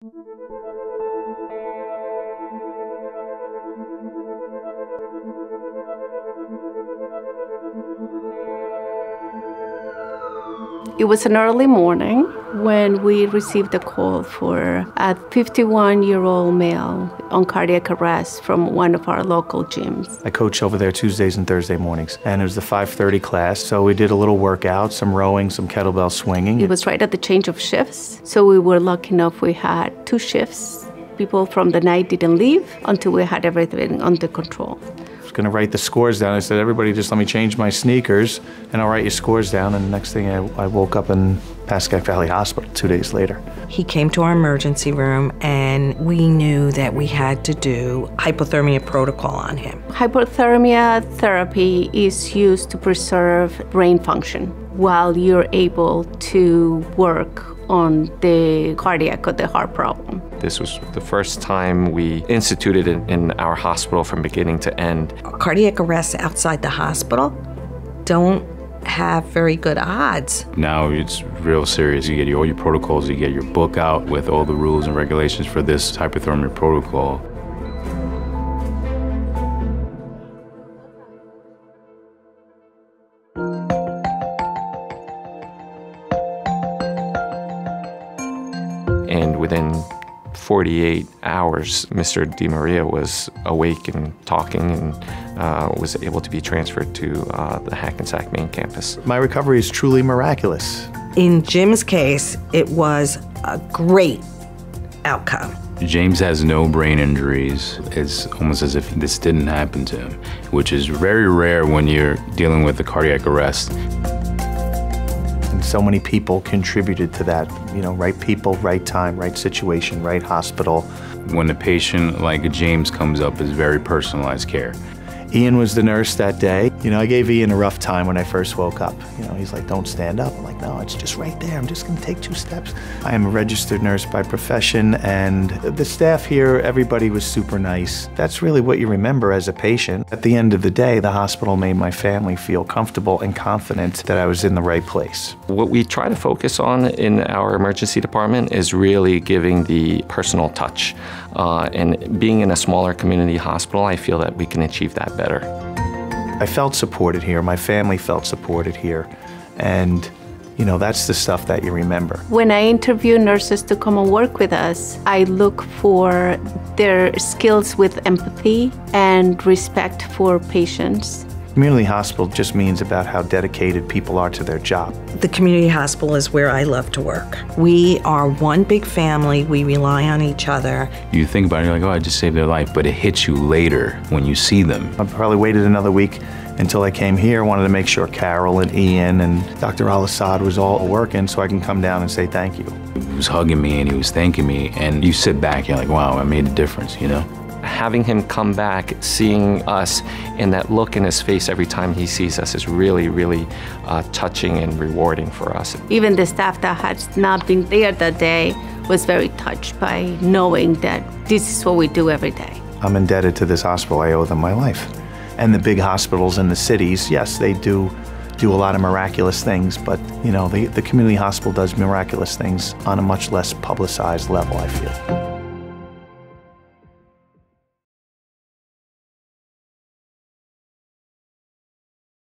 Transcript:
It was an early morning when we received a call for a 51-year-old male on cardiac arrest from one of our local gyms. I coach over there Tuesdays and Thursday mornings, and it was the 5:30 class, so we did a little workout, some rowing, some kettlebell swinging. It was right at the change of shifts, so we were lucky enough we had 2 shifts. People from the night didn't leave until we had everything under control. I was going to write the scores down. I said, everybody just let me change my sneakers and I'll write your scores down. And the next thing I woke up in Pascack Valley Hospital 2 days later. He came to our emergency room and we knew that we had to do hypothermia protocol on him. Hypothermia therapy is used to preserve brain function while you're able to work on the cardiac or the heart problem. This was the first time we instituted it in our hospital from beginning to end. Cardiac arrests outside the hospital don't have very good odds. Now it's real serious. You get all your protocols, you get your book out with all the rules and regulations for this hypothermia protocol. And within 48 hours, Mr. DeMaria was awake and talking and was able to be transferred to the Hackensack main campus. My recovery is truly miraculous. In Jim's case, it was a great outcome. James has no brain injuries. It's almost as if this didn't happen to him, which is very rare when you're dealing with a cardiac arrest. And so many people contributed to that. You know, right people, right time, right situation, right hospital. When a patient like James comes up, it's very personalized care. Ian was the nurse that day. You know, I gave Ian a rough time when I first woke up. You know, he's like, don't stand up. I'm like, no, it's just right there. I'm just gonna take 2 steps. I am a registered nurse by profession, and the staff here, everybody was super nice. That's really what you remember as a patient. At the end of the day, the hospital made my family feel comfortable and confident that I was in the right place. What we try to focus on in our emergency department is really giving the personal touch. And being in a smaller community hospital, I feel that we can achieve that better. I felt supported here. My family felt supported here. And, you know, that's the stuff that you remember. When I interview nurses to come and work with us, I look for their skills with empathy and respect for patients. Community hospital just means about how dedicated people are to their job. The community hospital is where I love to work. We are one big family. We rely on each other. You think about it, you're like, oh, I just saved their life, but it hits you later when you see them. I probably waited another week until I came here. Wanted to make sure Carol and Ian and Dr. Al-Assad was all working so I can come down and say thank you. He was hugging me and he was thanking me, and you sit back, you're like, wow, I made a difference, you know? Having him come back, seeing us, and that look in his face every time he sees us is really, really touching and rewarding for us. Even the staff that had not been there that day was very touched by knowing that this is what we do every day. I'm indebted to this hospital. I owe them my life. And the big hospitals in the cities, yes, they do a lot of miraculous things, but you know, the community hospital does miraculous things on a much less publicized level, I feel.